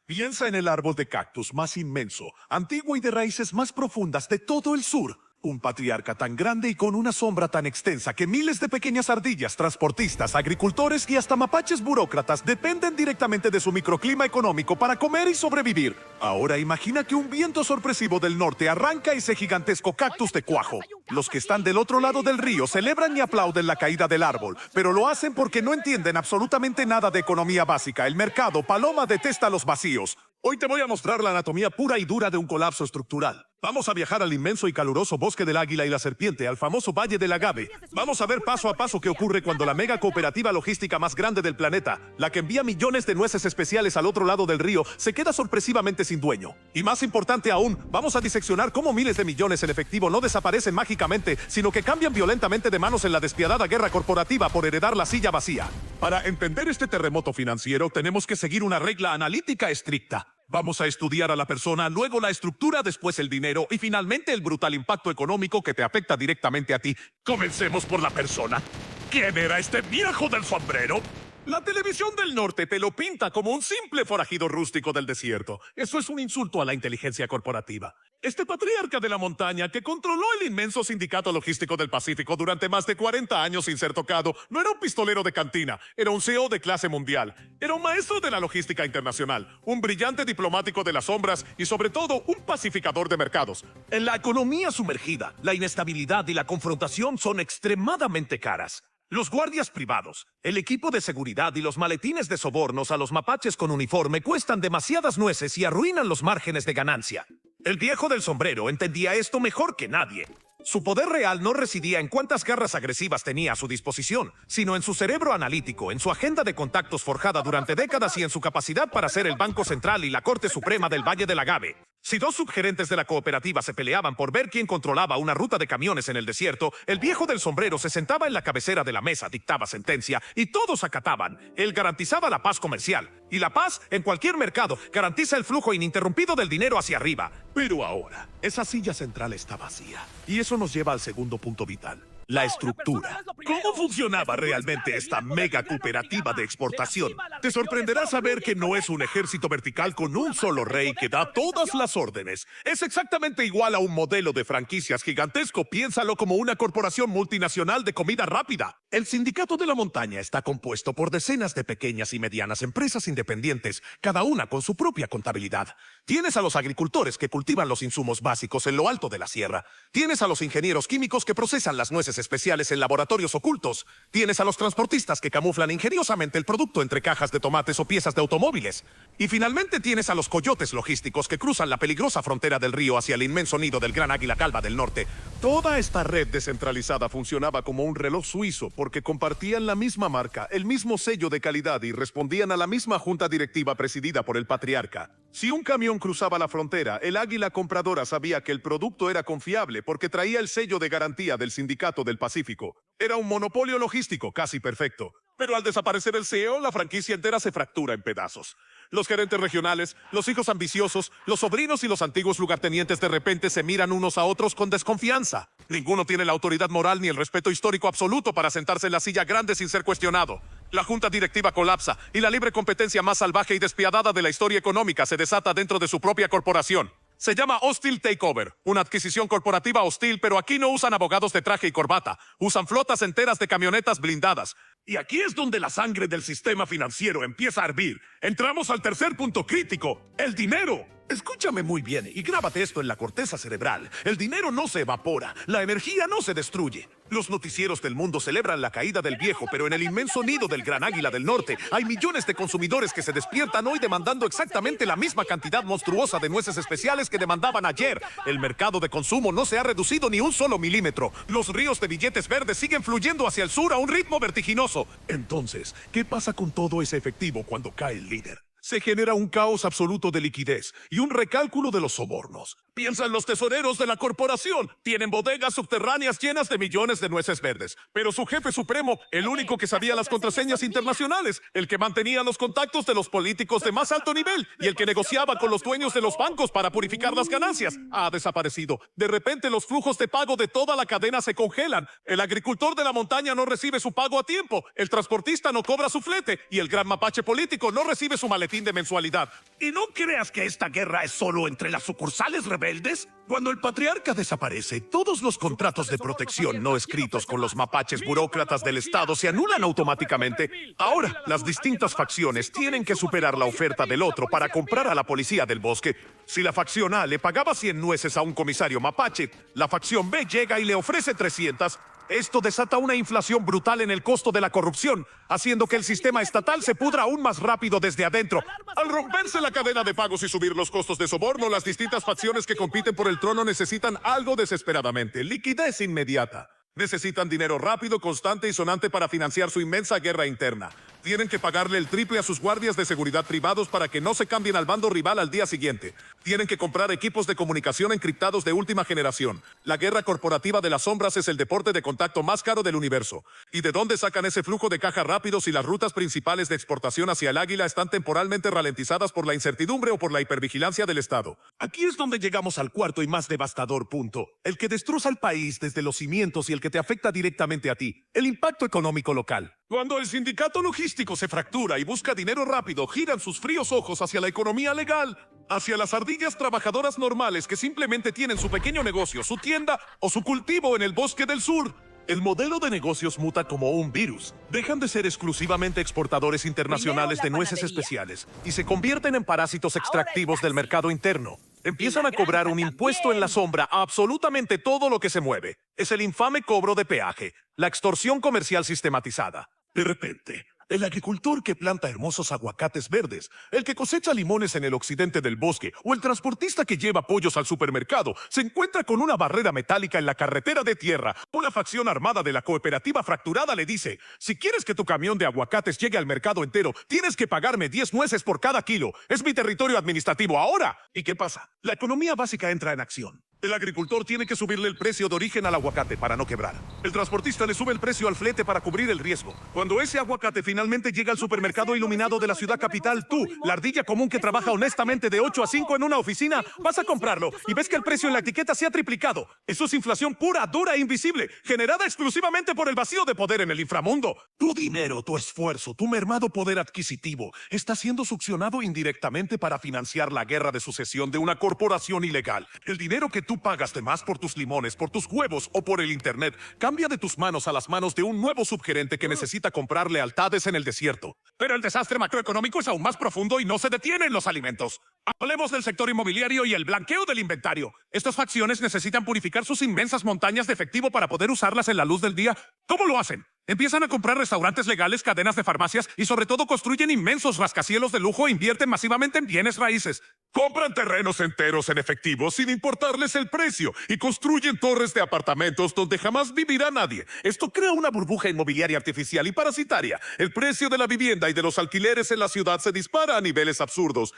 Piensa en el árbol de cactus más inmenso, antiguo y de raíces más profundas de todo el sur. Un patriarca tan grande y con una sombra tan extensa que miles de pequeñas ardillas, transportistas, agricultores y hasta mapaches burócratas dependen directamente de su microclima económico para comer y sobrevivir. Ahora imagina que un viento sorpresivo del norte arranca ese gigantesco cactus de cuajo. Los que están del otro lado del río celebran y aplauden la caída del árbol, pero lo hacen porque no entienden absolutamente nada de economía básica. El mercado paloma detesta los vacíos. Hoy te voy a mostrar la anatomía pura y dura de un colapso estructural. Vamos a viajar al inmenso y caluroso bosque del águila y la serpiente, al famoso Valle del Agave. Vamos a ver paso a paso qué ocurre cuando la mega cooperativa logística más grande del planeta, la que envía millones de nueces especiales al otro lado del río, se queda sorpresivamente sin dueño. Y más importante aún, vamos a diseccionar cómo miles de millones en efectivo no desaparecen mágicamente, sino que cambian violentamente de manos en la despiadada guerra corporativa por heredar la silla vacía. Para entender este terremoto financiero, tenemos que seguir una regla analítica estricta. Vamos a estudiar a la persona, luego la estructura, después el dinero y finalmente el brutal impacto económico que te afecta directamente a ti. Comencemos por la persona. ¿Quién era este viejo del sombrero? La televisión del norte te lo pinta como un simple forajido rústico del desierto. Eso es un insulto a la inteligencia corporativa. Este patriarca de la montaña que controló el inmenso sindicato logístico del Pacífico durante más de 40 años sin ser tocado, no era un pistolero de cantina, era un CEO de clase mundial, era un maestro de la logística internacional, un brillante diplomático de las sombras y sobre todo un pacificador de mercados. En la economía sumergida, la inestabilidad y la confrontación son extremadamente caras. Los guardias privados, el equipo de seguridad y los maletines de sobornos a los mapaches con uniforme cuestan demasiadas nueces y arruinan los márgenes de ganancia. El viejo del sombrero entendía esto mejor que nadie. Su poder real no residía en cuántas garras agresivas tenía a su disposición, sino en su cerebro analítico, en su agenda de contactos forjada durante décadas y en su capacidad para ser el Banco Central y la Corte Suprema del Valle del Agave. Si dos subgerentes de la cooperativa se peleaban por ver quién controlaba una ruta de camiones en el desierto, el viejo del sombrero se sentaba en la cabecera de la mesa, dictaba sentencia y todos acataban. Él garantizaba la paz comercial. Y la paz, en cualquier mercado, garantiza el flujo ininterrumpido del dinero hacia arriba. Pero ahora, esa silla central está vacía. Y eso nos lleva al segundo punto vital. La estructura. ¿Cómo funcionaba realmente esta mega cooperativa de exportación? Te sorprenderá saber que no es un ejército vertical con un solo rey que da todas las órdenes. Es exactamente igual a un modelo de franquicias gigantesco. Piénsalo como una corporación multinacional de comida rápida. El sindicato de la montaña está compuesto por decenas de pequeñas y medianas empresas independientes, cada una con su propia contabilidad. Tienes a los agricultores que cultivan los insumos básicos en lo alto de la sierra. Tienes a los ingenieros químicos que procesan las nueces especiales en laboratorios ocultos. Tienes a los transportistas que camuflan ingeniosamente el producto entre cajas de tomates o piezas de automóviles. Y finalmente tienes a los coyotes logísticos que cruzan la peligrosa frontera del río hacia el inmenso nido del gran águila calva del norte. Toda esta red descentralizada funcionaba como un reloj suizo porque compartían la misma marca, el mismo sello de calidad y respondían a la misma junta directiva presidida por el patriarca. Si un camión cruzaba la frontera, el águila compradora sabía que el producto era confiable porque traía el sello de garantía del sindicato del Pacífico. Era un monopolio logístico casi perfecto. Pero al desaparecer el CEO, la franquicia entera se fractura en pedazos. Los gerentes regionales, los hijos ambiciosos, los sobrinos y los antiguos lugartenientes de repente se miran unos a otros con desconfianza. Ninguno tiene la autoridad moral ni el respeto histórico absoluto para sentarse en la silla grande sin ser cuestionado. La junta directiva colapsa y la libre competencia más salvaje y despiadada de la historia económica se desata dentro de su propia corporación. Se llama Hostile Takeover, una adquisición corporativa hostil, pero aquí no usan abogados de traje y corbata, usan flotas enteras de camionetas blindadas. Y aquí es donde la sangre del sistema financiero empieza a hervir. Entramos al tercer punto crítico, el dinero. Escúchame muy bien y grábate esto en la corteza cerebral. El dinero no se evapora, la energía no se destruye. Los noticieros del mundo celebran la caída del viejo, pero en el inmenso nido del gran águila del norte hay millones de consumidores que se despiertan hoy demandando exactamente la misma cantidad monstruosa de nueces especiales que demandaban ayer. El mercado de consumo no se ha reducido ni un solo milímetro. Los ríos de billetes verdes siguen fluyendo hacia el sur a un ritmo vertiginoso. Entonces, ¿qué pasa con todo ese efectivo cuando cae el líder? Se genera un caos absoluto de liquidez y un recálculo de los sobornos. Piensa en los tesoreros de la corporación. Tienen bodegas subterráneas llenas de millones de nueces verdes. Pero su jefe supremo, el único que sabía las contraseñas internacionales, el que mantenía los contactos de los políticos de más alto nivel y el que negociaba con los dueños de los bancos para purificar las ganancias, ha desaparecido. De repente los flujos de pago de toda la cadena se congelan. El agricultor de la montaña no recibe su pago a tiempo. El transportista no cobra su flete y el gran mapache político no recibe su maletín. boletín de mensualidad. Y no creas que esta guerra es solo entre las sucursales rebeldes. Cuando el patriarca desaparece, todos los contratos de protección no escritos con los mapaches burócratas del Estado se anulan automáticamente. Ahora, las distintas facciones tienen que superar la oferta del otro para comprar a la policía del bosque. Si la facción A le pagaba 100 nueces a un comisario mapache, la facción B llega y le ofrece 300. Esto desata una inflación brutal en el costo de la corrupción, haciendo que el sistema estatal se pudra aún más rápido desde adentro. Al romperse la cadena de pagos y subir los costos de soborno, las distintas facciones que compiten por el trono necesitan algo desesperadamente: liquidez inmediata. Necesitan dinero rápido, constante y sonante para financiar su inmensa guerra interna. Tienen que pagarle el triple a sus guardias de seguridad privados para que no se cambien al bando rival al día siguiente. Tienen que comprar equipos de comunicación encriptados de última generación. La guerra corporativa de las sombras es el deporte de contacto más caro del universo. ¿Y de dónde sacan ese flujo de caja rápido si las rutas principales de exportación hacia el Águila están temporalmente ralentizadas por la incertidumbre o por la hipervigilancia del Estado? Aquí es donde llegamos al cuarto y más devastador punto, el que destroza el país desde los cimientos y el que te afecta directamente a ti: el impacto económico local. Cuando el sindicato logístico se fractura y busca dinero rápido, giran sus fríos ojos hacia la economía legal, hacia las ardillas trabajadoras normales que simplemente tienen su pequeño negocio, su tienda o su cultivo en el bosque del sur. El modelo de negocios muta como un virus. Dejan de ser exclusivamente exportadores internacionales de nueces especiales y se convierten en parásitos extractivos del mercado interno. Empiezan a cobrar un impuesto en la sombra a absolutamente todo lo que se mueve. Es el infame cobro de peaje, la extorsión comercial sistematizada. De repente, el agricultor que planta hermosos aguacates verdes, el que cosecha limones en el occidente del bosque o el transportista que lleva pollos al supermercado se encuentra con una barrera metálica en la carretera de tierra. Una facción armada de la cooperativa fracturada le dice: si quieres que tu camión de aguacates llegue al mercado entero, tienes que pagarme 10 nueces por cada kilo. Es mi territorio administrativo ahora. ¿Y qué pasa? La economía básica entra en acción. El agricultor tiene que subirle el precio de origen al aguacate para no quebrar. El transportista le sube el precio al flete para cubrir el riesgo. Cuando ese aguacate finalmente llega al supermercado iluminado de la ciudad capital, tú, la ardilla común que trabaja honestamente de 8 a 5 en una oficina, vas a comprarlo y ves que el precio en la etiqueta se ha triplicado. Eso es inflación pura, dura e invisible, generada exclusivamente por el vacío de poder en el inframundo. Tu dinero, tu esfuerzo, tu mermado poder adquisitivo está siendo succionado indirectamente para financiar la guerra de sucesión de una corporación ilegal. El dinero que tú pagas de más por tus limones, por tus huevos o por el internet cambia de tus manos a las manos de un nuevo subgerente que necesita comprar lealtades en el desierto. Pero el desastre macroeconómico es aún más profundo y no se detiene en los alimentos. Hablemos del sector inmobiliario y el blanqueo del inventario. Estas facciones necesitan purificar sus inmensas montañas de efectivo para poder usarlas en la luz del día. ¿Cómo lo hacen? Empiezan a comprar restaurantes legales, cadenas de farmacias y sobre todo construyen inmensos rascacielos de lujo e invierten masivamente en bienes raíces. Compran terrenos enteros en efectivo sin importarles el precio y construyen torres de apartamentos donde jamás vivirá nadie. Esto crea una burbuja inmobiliaria artificial y parasitaria. El precio de la vivienda y de los alquileres en la ciudad se dispara a niveles absurdos.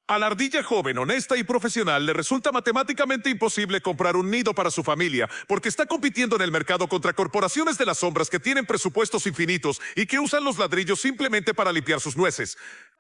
A la ardilla joven, honesta y profesional le resulta matemáticamente imposible comprar un nido para su familia porque está compitiendo en el mercado contra corporaciones de las sombras que tienen presupuestos infinitos y que usan los ladrillos simplemente para limpiar sus nueces.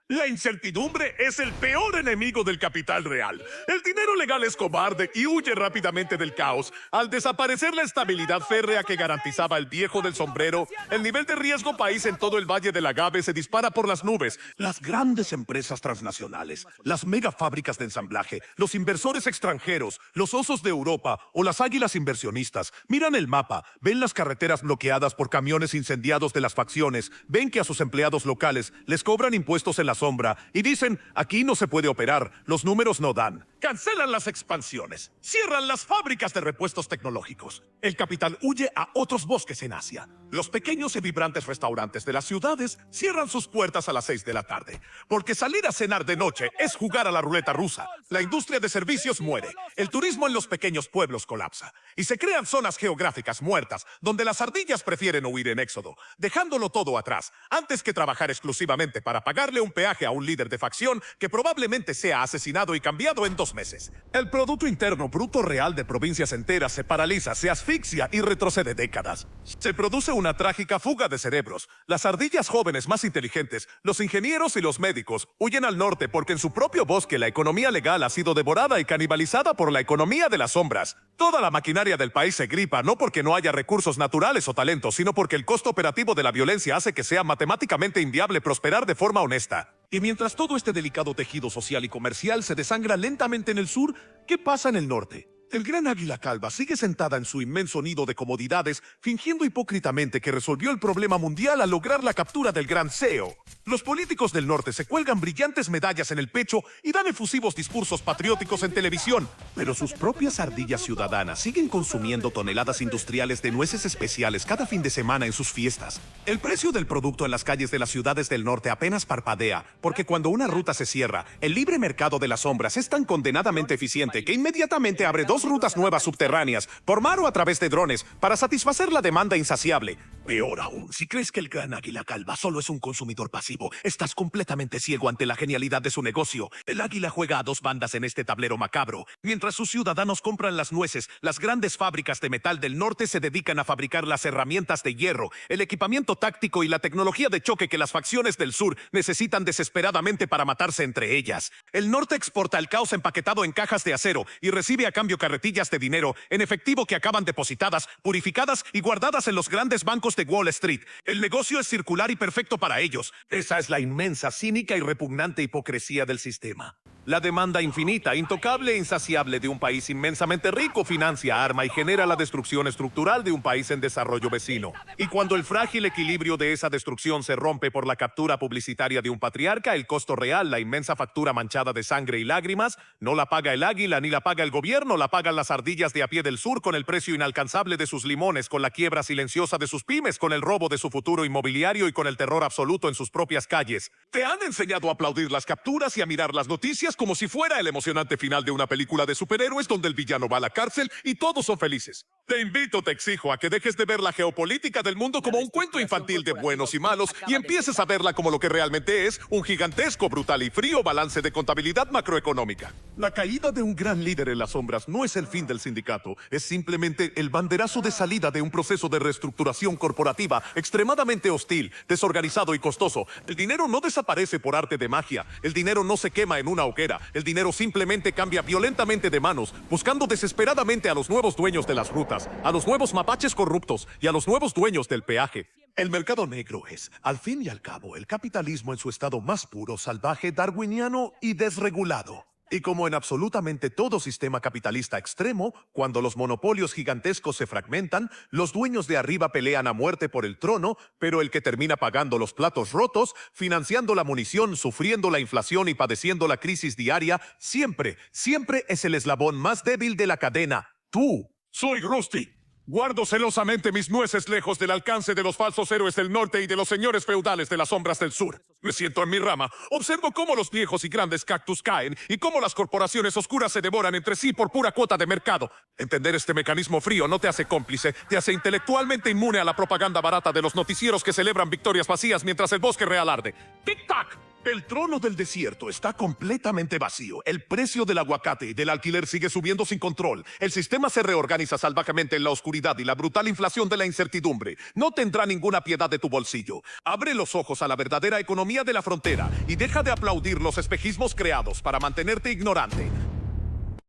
La incertidumbre es el peor enemigo del capital real. El dinero legal es cobarde y huye rápidamente del caos. Al desaparecer la estabilidad férrea que garantizaba el viejo del sombrero, el nivel de riesgo país en todo el Valle del Agave se dispara por las nubes. Las grandes empresas transnacionales, las megafábricas de ensamblaje, los inversores extranjeros, los osos de Europa o las águilas inversionistas miran el mapa, ven las carreteras bloqueadas por camiones incendiados de las facciones, ven que a sus empleados locales les cobran impuestos en la sombra y dicen: aquí no se puede operar, los números no dan. Cancelan las expansiones, cierran las fábricas de repuestos tecnológicos. El capital huye a otros bosques en Asia. Los pequeños y vibrantes restaurantes de las ciudades cierran sus puertas a las 6 de la tarde, porque salir a cenar de noche es jugar a la ruleta rusa. La industria de servicios muere, el turismo en los pequeños pueblos colapsa, y se crean zonas geográficas muertas donde las ardillas prefieren huir en éxodo, dejándolo todo atrás, antes que trabajar exclusivamente para pagarle un peaje a un líder de facción que probablemente sea asesinado y cambiado en 2 meses. El Producto Interno Bruto Real de provincias enteras se paraliza, se asfixia y retrocede décadas. Se produce una trágica fuga de cerebros. Las ardillas jóvenes más inteligentes, los ingenieros y los médicos huyen al norte porque en su propio bosque la economía legal ha sido devorada y canibalizada por la economía de las sombras. Toda la maquinaria del país se gripa, no porque no haya recursos naturales o talentos, sino porque el costo operativo de la violencia hace que sea matemáticamente inviable prosperar de forma honesta. Y mientras todo este delicado tejido social y comercial se desangra lentamente en el sur, ¿qué pasa en el norte? El gran águila calva sigue sentada en su inmenso nido de comodidades, fingiendo hipócritamente que resolvió el problema mundial al lograr la captura del gran CEO. Los políticos del norte se cuelgan brillantes medallas en el pecho y dan efusivos discursos patrióticos en televisión, pero sus propias ardillas ciudadanas siguen consumiendo toneladas industriales de nueces especiales cada fin de semana en sus fiestas. El precio del producto en las calles de las ciudades del norte apenas parpadea, porque cuando una ruta se cierra, el libre mercado de las sombras es tan condenadamente eficiente que inmediatamente abre dos rutas nuevas subterráneas, por mar o a través de drones, para satisfacer la demanda insaciable. Peor aún, si crees que el gran águila calva solo es un consumidor pasivo, estás completamente ciego ante la genialidad de su negocio. El águila juega a dos bandas en este tablero macabro. Mientras sus ciudadanos compran las nueces, las grandes fábricas de metal del norte se dedican a fabricar las herramientas de hierro, el equipamiento táctico y la tecnología de choque que las facciones del sur necesitan desesperadamente para matarse entre ellas. El norte exporta el caos empaquetado en cajas de acero y recibe a cambio carretillas de dinero en efectivo que acaban depositadas, purificadas y guardadas en los grandes bancos de Wall Street. El negocio es circular y perfecto para ellos. Esa es la inmensa, cínica y repugnante hipocresía del sistema. La demanda infinita, intocable e insaciable de un país inmensamente rico financia, arma y genera la destrucción estructural de un país en desarrollo vecino. Y cuando el frágil equilibrio de esa destrucción se rompe por la captura publicitaria de un patriarca, el costo real, la inmensa factura manchada de sangre y lágrimas, no la paga el águila ni la paga el gobierno, la pagan las ardillas de a pie del sur con el precio inalcanzable de sus limones, con la quiebra silenciosa de sus pymes, con el robo de su futuro inmobiliario y con el terror absoluto en sus propias calles. Te han enseñado a aplaudir las capturas y a mirar las noticias como si fuera el emocionante final de una película de superhéroes donde el villano va a la cárcel y todos son felices. Te invito, te exijo a que dejes de ver la geopolítica del mundo como un cuento infantil de buenos y malos y empieces a verla como lo que realmente es, un gigantesco, brutal y frío balance de contabilidad macroeconómica. La caída de un gran líder en las sombras no es el fin del sindicato, es simplemente el banderazo de salida de un proceso de reestructuración corporativa extremadamente hostil, desorganizado y costoso. El dinero no desaparece por arte de magia, el dinero no se quema en una hoguera, el dinero simplemente cambia violentamente de manos, buscando desesperadamente a los nuevos dueños de las rutas, a los nuevos mapaches corruptos y a los nuevos dueños del peaje. El mercado negro es, al fin y al cabo, el capitalismo en su estado más puro, salvaje, darwiniano y desregulado. Y como en absolutamente todo sistema capitalista extremo, cuando los monopolios gigantescos se fragmentan, los dueños de arriba pelean a muerte por el trono, pero el que termina pagando los platos rotos, financiando la munición, sufriendo la inflación y padeciendo la crisis diaria, siempre, siempre es el eslabón más débil de la cadena. Tú. Soy Rusty. Guardo celosamente mis nueces lejos del alcance de los falsos héroes del norte y de los señores feudales de las sombras del sur. Me siento en mi rama, observo cómo los viejos y grandes cactus caen y cómo las corporaciones oscuras se devoran entre sí por pura cuota de mercado. Entender este mecanismo frío no te hace cómplice, te hace intelectualmente inmune a la propaganda barata de los noticieros que celebran victorias vacías mientras el bosque real arde. ¡Tic-tac! El trono del desierto está completamente vacío. El precio del aguacate y del alquiler sigue subiendo sin control. El sistema se reorganiza salvajemente en la oscuridad y la brutal inflación de la incertidumbre no tendrá ninguna piedad de tu bolsillo. Abre los ojos a la verdadera economía de la frontera y deja de aplaudir los espejismos creados para mantenerte ignorante.